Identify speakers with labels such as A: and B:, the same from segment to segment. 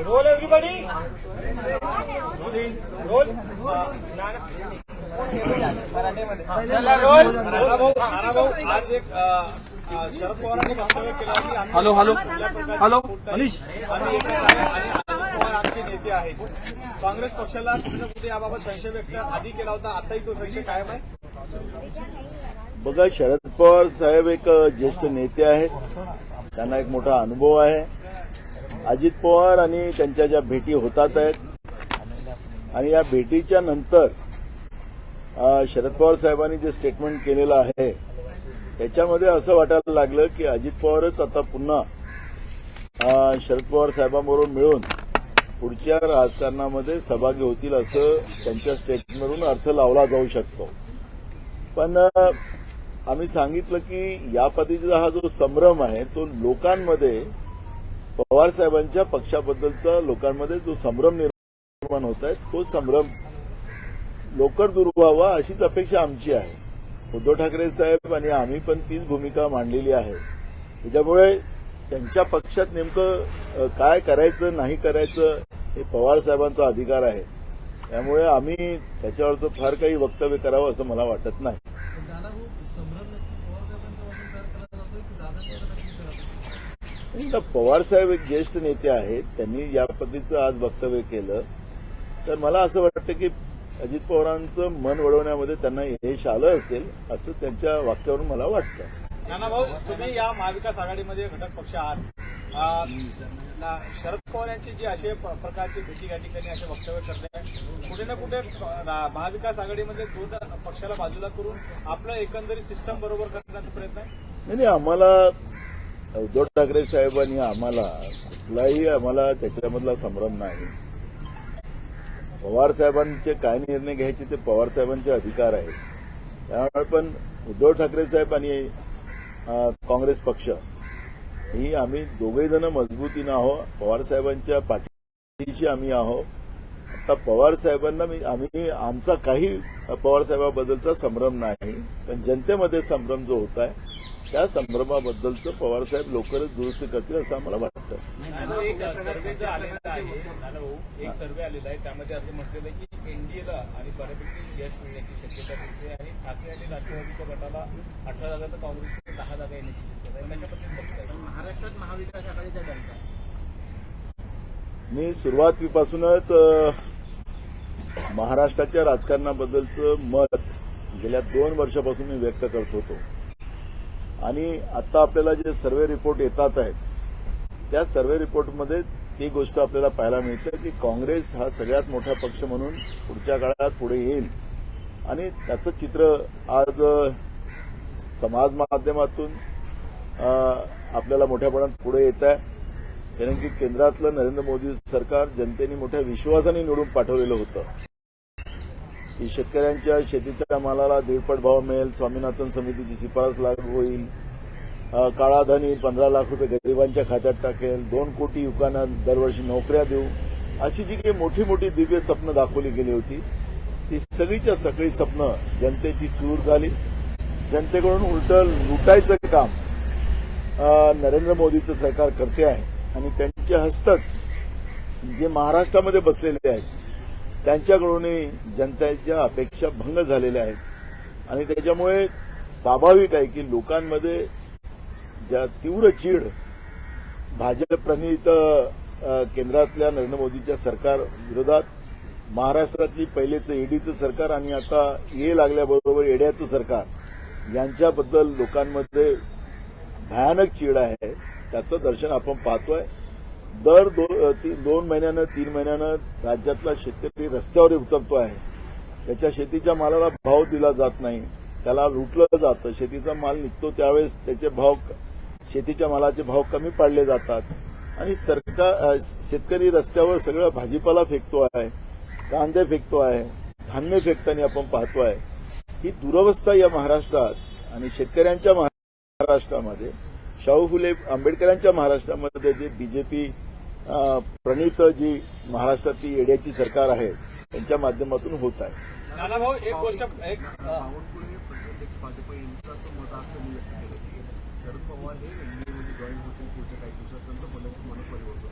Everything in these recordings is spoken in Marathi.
A: रोल एवरीबडी रोल आज एक शरद पवारांनी वक्तव्य केलं की
B: हॅलो हॅलो हॅलो मनीष
A: आम्ही एकच आहे आणि अजित पवार आमचे नेते आहेत. काँग्रेस पक्षाला कुठे कुठे याबाबत संशय व्यक्त आधी केला होता, आताही तो संशय कायम आहे.
C: बघा, शरद पवार साहेब एक ज्येष्ठ नेते आहेत. त्यांना एक मोठा अनुभव आहे. अजित पवार आणि त्यांच्या ज्या भेटी होतात आहेत आणि या भेटीच्या नंतर शरद पवार साहेबांनी जे स्टेटमेंट केलेलं आहे त्याच्यामध्ये असं वाटायला लागलं की अजित पवारच आता पुन्हा शरद पवार साहेबांबरोबर मिळून पुढच्या राजकारणामध्ये सहभागी होतील असं त्यांच्या स्टेटमेंटवरून अर्थ लावला जाऊ शकतो. पण आम्ही सांगितलं की या पद्धतीचा हा जो संभ्रम आहे तो लोकांमध्ये पवार साहेबांच्या पक्षाबद्दलचा लोकांमध्ये जो संभ्रम निर्माण होत आहे तो संभ्रम लवकर दूर व्हावा अशीच अपेक्षा आमची आहे. उद्धव ठाकरे साहेब आणि आम्ही पण तीच भूमिका मांडलेली आहे. त्याच्यामुळे त्यांच्या पक्षात नेमकं काय करायचं नाही करायचं हे पवार साहेबांचा अधिकार आहे. त्यामुळे आम्ही त्याच्यावरचं फार काही वक्तव्य करावं असं मला वाटत नाही. पवार साहेब एक ज्येष्ठ नेते आहेत. त्यांनी या पद्धतीचं आज वक्तव्य केलं तर मला असं वाटतं की अजित पवारांचं मन वळवण्यामध्ये त्यांना यश आलं असेल असं त्यांच्या वाक्यावरून मला वाटतं.
A: नाना भाऊ, तुम्ही या महाविकास आघाडीमध्ये घटक पक्ष आहात. शरद पवार यांची जी असे प्रकारची भेटी या ठिकाणी असे वक्तव्य करणे कुठे ना कुठे महाविकास आघाडीमध्ये दोन पक्षाला बाजूला करून आपलं एकंदरीत सिस्टम बरोबर करण्याचा प्रयत्न आहे.
C: नाही, आम्हाला उद्धव ठाकरे साहेबांनी आम्हाला त्याच्यामधला संभ्रम नाही. पवार साहेबांचे काय निर्णय घ्यायचे ते पवार साहेबांचे अधिकार आहेत. त्यामुळे पण उद्धव ठाकरे साहेब आणि काँग्रेस पक्ष ही आम्ही दोघेही जण मजबूतीनं आहोत. पवार साहेबांच्या पाठीशी आम्ही आहोत. आता पवार साहेबांना आम्ही आमचा काही पवार साहेबाबद्दलचा संभ्रम नाही, पण जनतेमध्ये संभ्रम जो होत आहे त्या संभ्रमाबद्दलचं पवार साहेब लवकरच दुरुस्ती करतील असं आम्हाला वाटतं.
A: एक सर्वे जो आलेला आहे, एक सर्वे आलेला आहे त्यामध्ये असं म्हटलेलं आहे की एनडीएला आणि बऱ्यापैकी यश मिळण्याची शक्यता दिसते आणि ठाकरे आणि राष्ट्रवादीच्या गटाला 18 जागा तर काँग्रेसच्या 10 जागा येण्याची शक्यता आहे. त्याच्याबद्दल महाराष्ट्रात महाविकास आघाडीचा डंका.
C: मी सुरुवातीपासूनच महाराष्ट्राच्या राजकारणाबद्दलचं मत गेल्या 2 वर्षापासून मी व्यक्त करत होतो आणि आता आपल्याला जे सर्वे रिपोर्ट येतात आहेत त्या सर्वे रिपोर्टमध्ये ती गोष्ट आपल्याला पाहायला मिळते की काँग्रेस हा सगळ्यात मोठा पक्ष म्हणून पुढच्या काळात पुढे येईल आणि त्याचं चित्र आज समाज माध्यमातून आपल्याला मोठ्या प्रमाणात पुढे येत आहे. कारण की केंद्रातलं नरेंद्र मोदी सरकार जनतेने मोठ्या विश्वासाने निवडून पाठवलेलं होतं की शेतकऱ्यांच्या शेतीच्या मालाला 1.5 भाव मिळेल, स्वामीनाथन समितीची शिफारस लागू होईल, काळा धन 15 लाख रुपये गरिबांच्या खात्यात टाकेल, 2 कोटी युवकांना दरवर्षी नोकऱ्या देऊ, अशी जी काही मोठी मोठी दिव्य स्वप्न दाखवली गेली होती ती सगळीच्या सगळी स्वप्न जनतेची चूर झाली. जनतेकडून उलट लुटायचं काम नरेंद्र मोदीचं सरकार करते आहे आणि त्यांचे हस्तक जे महाराष्ट्रामध्ये बसलेले आहेत त्यांच्याकडूनही जनतेच्या अपेक्षा भंग झालेल्या आहेत आणि त्याच्यामुळे स्वाभाविक आहे की लोकांमध्ये ज्या तीव्र चीड भाजप प्रणित केंद्रातल्या नरेंद्र मोदीच्या सरकार विरोधात महाराष्ट्रातली पहिलेचं ईडीचं सरकार आणि आता ये लागल्याबरोबर एड्याचं सरकार यांच्याबद्दल लोकांमध्ये भयानक चीड आहे. त्याचं दर्शन आपण पाहतोय. दर 2 महिन्यानं 3 महिन्यानं राज्यातला शेतकरी रस्त्यावर उतरतो आहे. त्याच्या शेतीच्या मालाला भाव दिला जात नाही, त्याला लुटलं जातं. शेतीचा माल निघतो त्यावेळेस त्याचे भाव शेतीच्या मालाचे भाव कमी पाडले जातात आणि शेतकरी रस्त्यावर सगळं भाजीपाला फेकतो आहे, कांदे फेकतो आहे, धान्य फेकताना आपण पाहतोय. ही दुरवस्था या महाराष्ट्रात आणि शेतकऱ्यांच्या महाराष्ट्रामध्ये शाहू फुले आंबेडकरांच्या महाराष्ट्रामध्ये जे बीजेपी प्रणित जी महाराष्ट्रातली येड्याची सरकार आहे त्यांच्या माध्यमातून होत आहे.
A: नाना भाऊ, एक गोष्ट
D: बावनकुळे प्रदेशाध्यक्ष भाजप यांचं असं मत असं व्यक्त केलं की शरद पवार हे एनडीएमध्ये
B: ते जॉईन होतील पुढच्या काही दिवसात, त्यांचं मन परिवर्तन.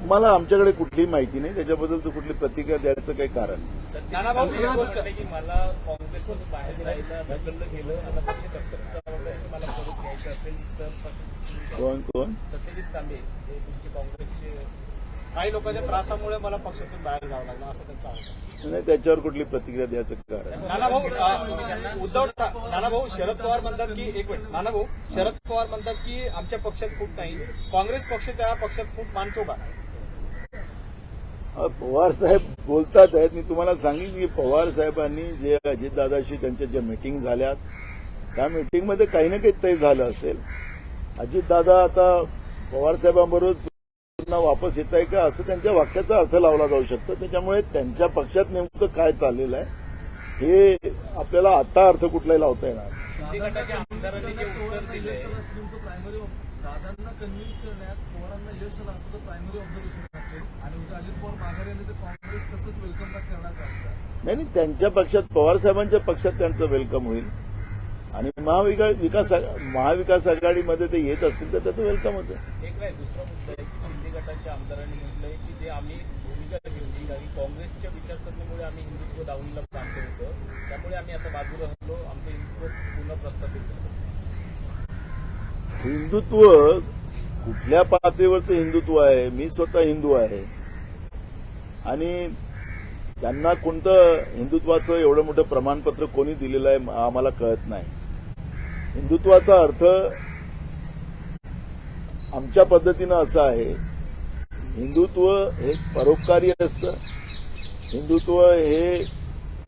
C: मला आमच्याकडे कुठलीही माहिती नाही, त्याच्याबद्दलचं कुठली प्रतिक्रिया द्यायचं काही कारण नाही.
A: नानाभाऊ, एक गोष्ट आहे की मला काँग्रेसमधून बाहेर जायला ढकललं गेलं, आता पक्ष सत्तेत मला परत घ्यायचं असेल तर
C: कोण
A: सत्यजित तांबे हे तुमचे काँग्रेसचे
D: काही लोकांच्या त्रासामुळे मला पक्षातून बाहेर जावं लागलं असं त्यांचं आहे.
C: नाही, त्याच्यावर कुठली प्रतिक्रिया द्यायचं कारण.
D: नानाभाऊ शरद पवार म्हणतात की एक मिनिट नानाभाऊ शरद पवार म्हणतात की आमच्या पक्षात फूट नाही, काँग्रेस पक्ष त्या पक्षात फूट मानतो का?
C: पवार साहेब बोलतात आहेत. मी तुम्हाला सांगेन की पवार साहेबांनी जे अजितदादाशी त्यांच्या ज्या मीटिंग झाल्यात त्या मीटिंगमध्ये काही ना काही तय झालं असेल. अजितदादा आता पवार साहेबांबरोबर पुन्हा वापस येत आहे का असं त्यांच्या वाक्याचा अर्थ लावला जाऊ शकतो. त्याच्यामुळे त्यांच्या पक्षात नेमकं काय चाललेलं आहे हे आपल्याला आता अर्थ कुठलाही लावता येणार.
A: शिंदे गटाच्या आमदारांनी जे उत्तर दिले
B: प्रायमरी दादांना कन्व्हिन्स करण्यात पवारांना यश आलं असं तर प्रायमरी ऑब्झर्वेशन असेल आणि उद्या अजित पवार माघारी आले तर काँग्रेस तसंच वेलकम बॅक करणार का?
C: नाही, त्यांच्या पक्षात पवार साहेबांच्या पक्षात त्यांचं वेलकम होईल आणि महाविकास आघाडीमध्ये ते येत असतील तर त्याचं वेलकमच आहे.
A: एक नाही, दुसरा मुद्दा आहे की शिंदे गटाच्या आमदारांनी म्हटलंय की जे आम्ही भूमिका घेतली कारण काँग्रेसच्या विचारसरणीमुळे आम्ही हिंदुत्व दावणीला बांधलं होतं, त्यामुळे आम्ही आता बाजूला हटलो, आमचं हिंदुत्व पुन्हा प्रस्थापित केलं.
C: हिंदुत्व कुठल्या पातळीवरचं हिंदुत्व आहे? मी स्वतः हिंदू आहे आणि त्यांना कोणतं हिंदुत्वाचं एवढं मोठं प्रमाणपत्र कोणी दिलेलं आहे आम्हाला कळत नाही. हिंदुत्वाचा अर्थ आमच्या पद्धतीनं असा आहे, हिंदुत्व हे परोपकारी असतं, हिंदुत्व हे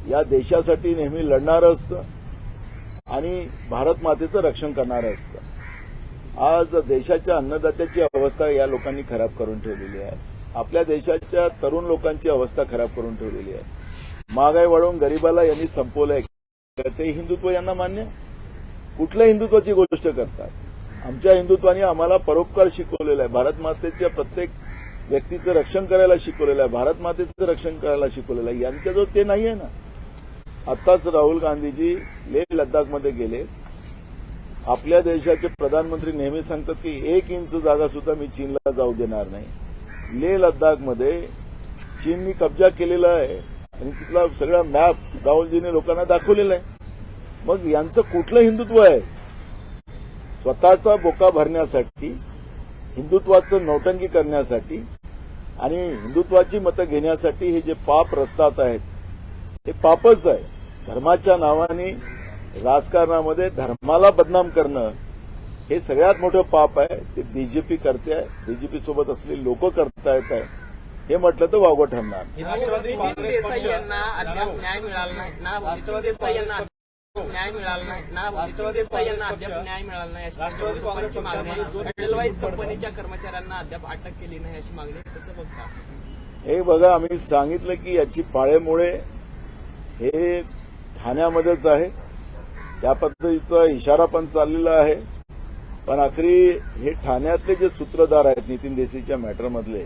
C: या देशासाठी नेहमी लढणारं असतं आणि भारत मातेचं रक्षण करणारं असतं. आज देशाच्या अन्नदात्याची अवस्था या लोकांनी खराब करून ठेवलेली आहे. आपल्या देशाच्या तरुण लोकांची अवस्था खराब करून ठेवलेली आहे. महागाई वाढवून गरिबाला यांनी संपवलंय. ते हिंदुत्व यांना मान्य? कुठल्या हिंदुत्वाची गोष्ट करतात? आमच्या हिंदुत्वाने आम्हाला परोपकार शिकवलेला आहे, भारत मातेच्या प्रत्येक व्यक्तीचं रक्षण करायला शिकवलेलं आहे, भारत मातेचं रक्षण करायला शिकवलेलं आहे. यांच्याजवळ ते नाहीये ना. आत्ताच राहुल गांधीजी लेह लद्दाखमध्ये गेले. आपल्या देशाचे प्रधानमंत्री नेहमी सांगतात की 1 इंच जागा सुद्धा मी चीनला जाऊ देणार नाही. लेह लद्दाखमध्ये चीननी कब्जा केलेला आहे आणि तिथला सगळा मॅप राहुलजीने लोकांना दाखवलेला आहे. मग यांचं कुठलं हिंदुत्व आहे? स्वतःचा बोका भरण्यासाठी, हिंदुत्वाचं नौटंकी करण्यासाठी आणि हिंदुत्वाची मतं घेण्यासाठी हे जे पाप रस्त्यात आहेत हे पापच आहे. धर्माच्या नावाने राजकारणामध्ये धर्माला बदनाम करणं हे सगळ्यात मोठं पाप आहे. ते बीजेपी करते आहे, बीजेपी सोबत असलेली लोक करतायत आहे. हे म्हटलं तर वावगं ठरणार.
D: राष्ट्रवादी काँग्रेस पक्ष यांना अद्याप न्याय मिळाला नाही. राष्ट्रवादी काँग्रेस पक्षामध्ये एडलवाईज कंपनीच्या कर्मचाऱ्यांना अद्याप अटक केली नाही अशी मागणी कसं बघता?
C: हे बघा, आम्ही सांगितलं की याची पाळेमुळे हे ठाण्यामध्येच आहे. त्या पद्धतीचा इशारा पण चाललेला आहे. पण आखरी हे ठाण्यातले जे सूत्रधार आहेत नितीन देसाईच्या मॅटरमधले,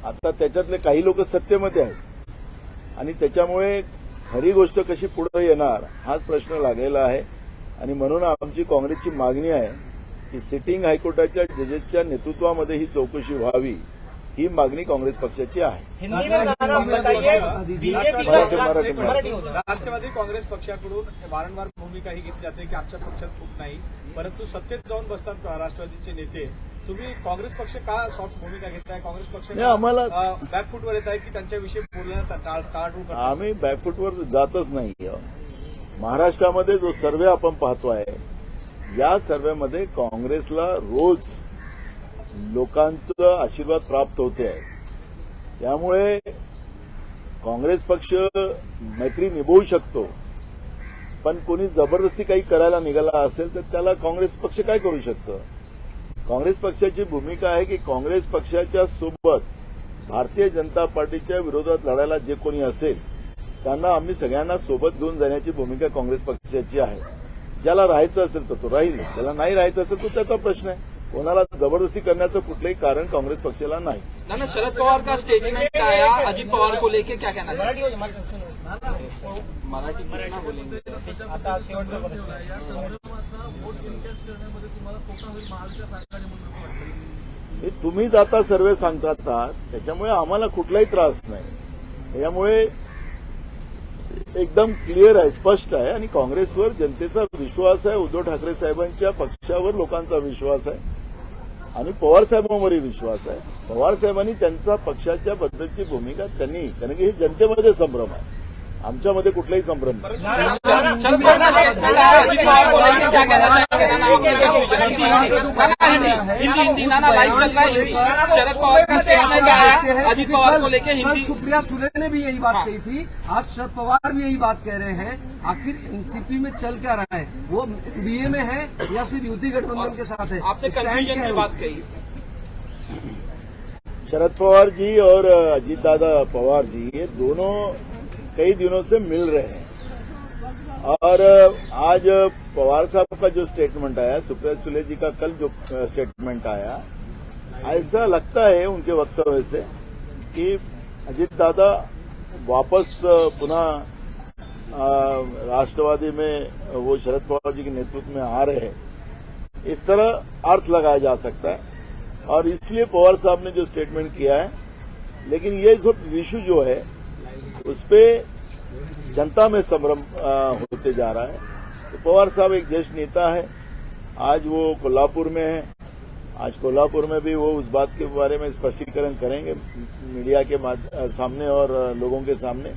C: आता त्याच्यातले काही लोक सत्तेमध्ये आहेत आणि त्याच्यामुळे खरी गोष्ट कशी पुढे येणार हाच प्रश्न लागलेला आहे. आणि म्हणून आमची काँग्रेसची मागणी आहे की सिटिंग हायकोर्टाच्या जजेसच्या नेतृत्वामध्ये ही चौकशी व्हावी. ही मागणी काँग्रेस पक्षाची आहे.
D: राष्ट्रवादी काँग्रेस पक्षाकडून वारंवार भूमिका ही घेतली जाते की आमच्या पक्षात फूट नाही, परंतु सत्तेत जाऊन बसतात राष्ट्रवादीचे नेते. तुम्ही काँग्रेस पक्ष का सॉफ्ट भूमिका घेताय? काँग्रेस पक्ष
C: आम्हाला
D: बॅकफूटवर येत आहे की त्यांच्याविषयी बोलण्यात टाळाटाळ करतात?
C: आम्ही बॅकफूटवर जातच नाही. महाराष्ट्रामध्ये जो सर्वे आपण पाहतोय या सर्वेमध्ये काँग्रेसला रोज लोकांचं आशीर्वाद प्राप्त होते आहे. त्यामुळे काँग्रेस पक्ष मैत्री निभवू शकतो, पण कोणी जबरदस्ती काही करायला निघाला असेल तर त्याला काँग्रेस पक्ष काय करू शकतं? काँग्रेस पक्षाची भूमिका आहे की काँग्रेस पक्षाच्या सोबत भारतीय जनता पार्टीच्या विरोधात लढायला जे कोणी असेल त्यांना आम्ही सगळ्यांना सोबत घेऊन जाण्याची भूमिका काँग्रेस पक्षाची आहे. ज्याला राहायचं असेल तर तो राहील, ज्याला नाही राहायचं असेल तो त्याचा प्रश्न आहे. कोणाला जबरदस्ती करण्याचं कुठलंही कारण कांग्रेस पक्षाला नाही.
E: ना शरद पवार का स्टेटमेंट आया अजित पवार को लेके, क्या कहना चाहिए? मराठी बोलेंगे.
B: आता शेवटचा प्रश्न, या संदर्भाचा वोट बँकेत तुम्हाला तोटा होईल महाविकास आघाडी म्हणून असं वाटतं?
C: हे तुम्हीच आता सर्वे सांगतात आहात, त्याच्यामुळे आम्हाला कुठलाही त्रास नाही. त्याच्यामुळे एकदम क्लिअर आहे, स्पष्ट आहे आणि काँग्रेसवर जनतेचा विश्वास आहे, उद्धव ठाकरे साहेबांच्या पक्षावर लोकांचा विश्वास आहे आणि पवार साहेबांवरही विश्वास आहे. पवार साहेबांनी त्यांचा पक्षाच्या बद्दलची भूमिका त्यांनी, कारण की हे जनतेमध्ये संभ्रम आहे, आमच्यामध्ये कुठलाही संभ्रम नाही.
E: शरद पवार अजित पवार को लेकर क्या कहना चाहेंगे? हिंदी नाना लाइव चल रहा है हिंदी. शरद पवार का स्टेटमेंट आया अजित पवार को लेकर हिंदी.
F: सुप्रिया सुले ने भी यही बात कही थी, आज शरद पवार भी यही बात कह रहे हैं. आखिर एनसीपी में चल क्या रहा है? वो बीए में है या फिर युति गठबंधन के साथ है?
E: आपने कंफ्यूजन की बात कही.
C: शरद पवार जी और अजीत दादा पवार जी ये दोनों कई दिनों से मिल रहे हैं और आज पवार साहब का जो स्टेटमेंट आया, सुप्रिया सुले जी का कल जो स्टेटमेंट आया, ऐसा लगता है उनके वक्तव्य से कि अजीत दादा वापस पुनः राष्ट्रवादी में वो शरद पवार जी के नेतृत्व में आ रहे हैं, इस तरह अर्थ लगाया जा सकता है और इसलिए पवार साहब ने जो स्टेटमेंट किया है. लेकिन ये सब इशू जो है उस पे जनता में संभ्रम होते जा रहा है. तो पवार साहब एक ज्येष्ठ नेता है, आज वो कोल्हापुर में है, आज कोल्हापुर में भी वो उस बात के बारे में स्पष्टीकरण करेंगे मीडिया के सामने और लोगों के सामने.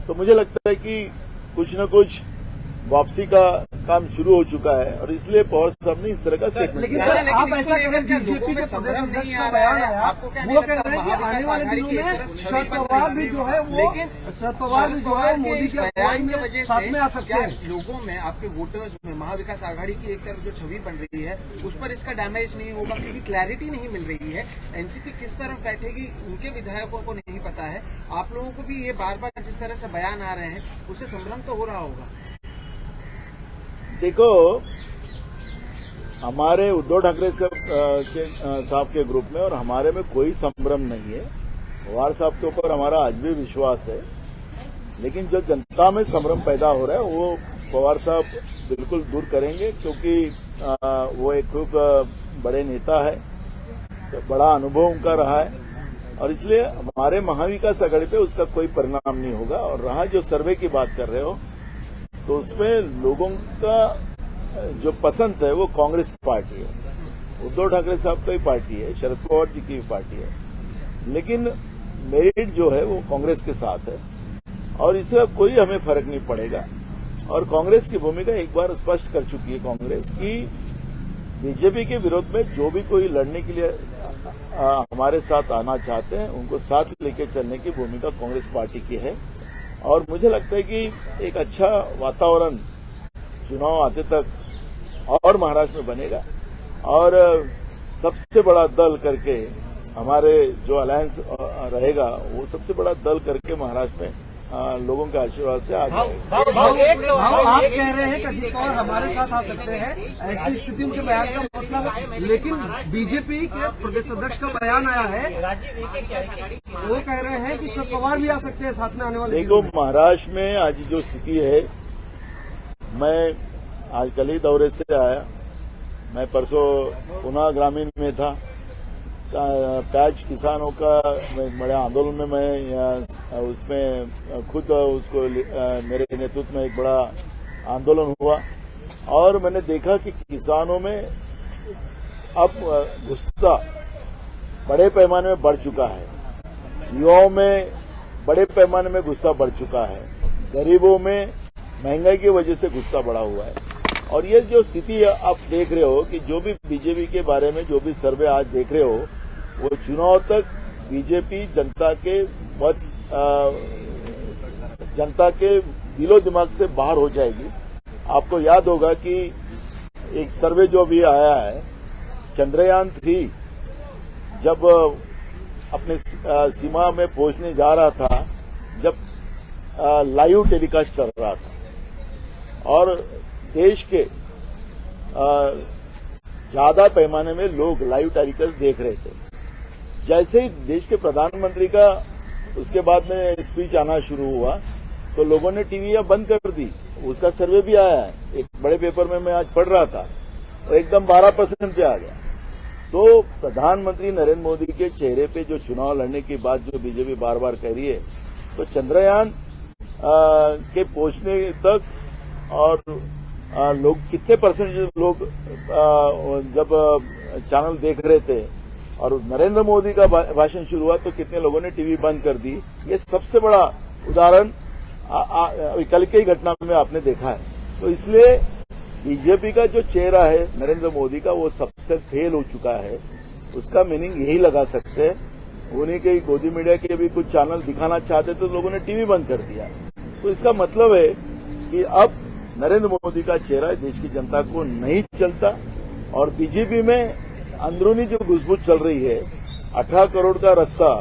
C: तो मुझे लगता है कि कुछ न कुछ वापसी का काम शुरू हो चुका है और इसलिए पवार साहब ने इस तरह का स्टेटमेंट
F: लेकिन
C: किया.
F: सर आप ऐसा करें, बीजेपी के प्रदेश अध्यक्ष का बयान आया, वो कह रहे हैं कि आने वाले दिनों में शरद पवार भी जो है वो मोदी के अगुवाई में साथ में आ सकते हैं.
G: लोगों में, आपके वोटर्स में महाविकास आघाड़ी की एक तरफ जो छवि बन रही है उस पर इसका डैमेज नहीं होगा क्योंकि क्लैरिटी नहीं मिल रही है. एनसीपी किस तरफ बैठेगी उनके विधायकों को नहीं पता है. आप लोगों को भी ये बार बार जिस तरह से बयान आ रहे हैं उससे संभ्रम तो हो रहा होगा.
C: देखो, हमारे उद्धव ठाकरे साहब के ग्रुप में और हमारे में कोई संभ्रम नहीं है. पवार साहब के ऊपर हमारा आज भी विश्वास है, लेकिन जो जनता में संभ्रम पैदा हो रहा है वो पवार साहब बिल्कुल दूर करेंगे क्योंकि वो एक खूब बड़े नेता है, तो बड़ा अनुभव उनका रहा है और इसलिए हमारे महाविकास आघाड़ी पे उसका कोई परिणाम नहीं होगा. और रहा जो सर्वे की बात कर रहे हो, तो उसमें लोगों का जो पसंद है वो कांग्रेस पार्टी है, उद्धव ठाकरे साहब का ही पार्टी है, शरद पवार जी की पार्टी है, लेकिन मेरिट जो है वो कांग्रेस के साथ है और इसका कोई हमें फर्क नहीं पड़ेगा. और कांग्रेस की भूमिका एक बार स्पष्ट कर चुकी है कांग्रेस की, बीजेपी के विरोध में जो भी कोई लड़ने के लिए हमारे साथ आना चाहते हैं उनको साथ लेकर चलने की भूमिका कांग्रेस पार्टी की है. और मुझे लगता है कि एक अच्छा वातावरण चुनाव आते तक और महाराष्ट्र में बनेगा और सबसे बड़ा दल करके हमारे जो अलायंस रहेगा वो सबसे बड़ा दल करके महाराष्ट्र में लोगों के आशीर्वाद से आ जाएगा.
F: आप कह रहे हैं कि अजीत पवार हमारे साथ आ सकते हैं, ऐसी स्थिति उनके बयान का मतलब है, लेकिन बीजेपी के प्रदेश अध्यक्ष का बयान आया है, वो कह रहे हैं कि शरद पवार भी आ सकते हैं साथ में आने वाले.
C: देखो, महाराष्ट्र में आज जो स्थिति है, मैं आज कल ही दौरे से आया, मैं परसों पुनः ग्रामीण में था, प्याज किसानों का बड़े आंदोलन में मैं उसमें खुद उसको मेरे नेतृत्व में एक बड़ा आंदोलन हुआ और मैंने देखा कि किसानों में अब गुस्सा बड़े पैमाने में बढ़ चुका है, युवाओं में बड़े पैमाने में गुस्सा बढ़ चुका है, गरीबों में महंगाई की वजह से गुस्सा बढ़ा हुआ है. और ये जो स्थिति आप देख रहे हो कि जो भी बीजेपी के बारे में जो भी सर्वे आज देख रहे हो वो चुनाव तक बीजेपी जनता के दिलो दिमाग से बाहर हो जाएगी. आपको याद होगा कि एक सर्वे जो अभी आया है, चंद्रयान 3 जब अपने सीमा में पहुंचने जा रहा था, जब लाइव टेलीकास्ट चल रहा था और देश के ज्यादा पैमाने में लोग लाइव टेलीकास्ट देख रहे थे. जैसे ही देश के प्रधानमंत्री का उसके बाद में स्पीच आना शुरू हुआ तो लोगों ने टीवी बंद कर दी. उसका सर्वे भी आया है, एक बड़े पेपर में मैं आज पढ़ रहा था. वो एकदम 12% पे आ गया। तो प्रधानमंत्री नरेंद्र मोदी के चेहरे पे जो चुनाव लड़ने की बात जो बीजेपी बार बार कह रही है, तो चंद्रयान के पहुंचने तक और लोग कितने परसेंट लोग जब चैनल देख रहे थे और नरेंद्र मोदी का भाषण शुरू हुआ तो कितने लोगों ने टीवी बंद कर दी, ये सबसे बड़ा उदाहरण कल की घटना में आपने देखा है। तो इसलिए बीजेपी का जो चेहरा है नरेंद्र मोदी का, वो सबसे फेल हो चुका है। उसका मीनिंग यही लगा सकते हैं। उन्हीं के गोदी मीडिया के भी कुछ चैनल दिखाना चाहते तो लोगों ने टीवी बंद कर दिया। तो इसका मतलब है कि अब नरेंद्र मोदी का चेहरा देश की जनता को नहीं चलता। और बीजेपी में अंदरूनी जो घुसबुस चल रही है, 18 करोड़ का रास्ता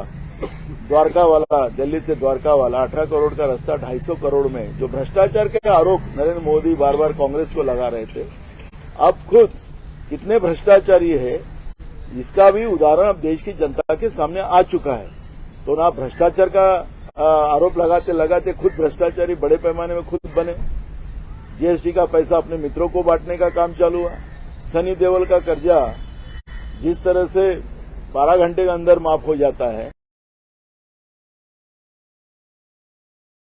C: द्वारका वाला, दिल्ली से द्वारका वाला 18 करोड़ का रास्ता 250 करोड़ में, जो भ्रष्टाचार के आरोप नरेंद्र मोदी बार बार कांग्रेस को लगा रहे थे, अब खुद कितने भ्रष्टाचारी है इसका भी उदाहरण अब देश की जनता के सामने आ चुका है। तो ना भ्रष्टाचार का आरोप लगाते लगाते खुद भ्रष्टाचारी बड़े पैमाने में खुद बने। जीएसटी का पैसा अपने मित्रों को बांटने का काम चालू हुआ। सनी देओल का कर्जा जिस तरह से 12 घंटे के अंदर माफ हो जाता है,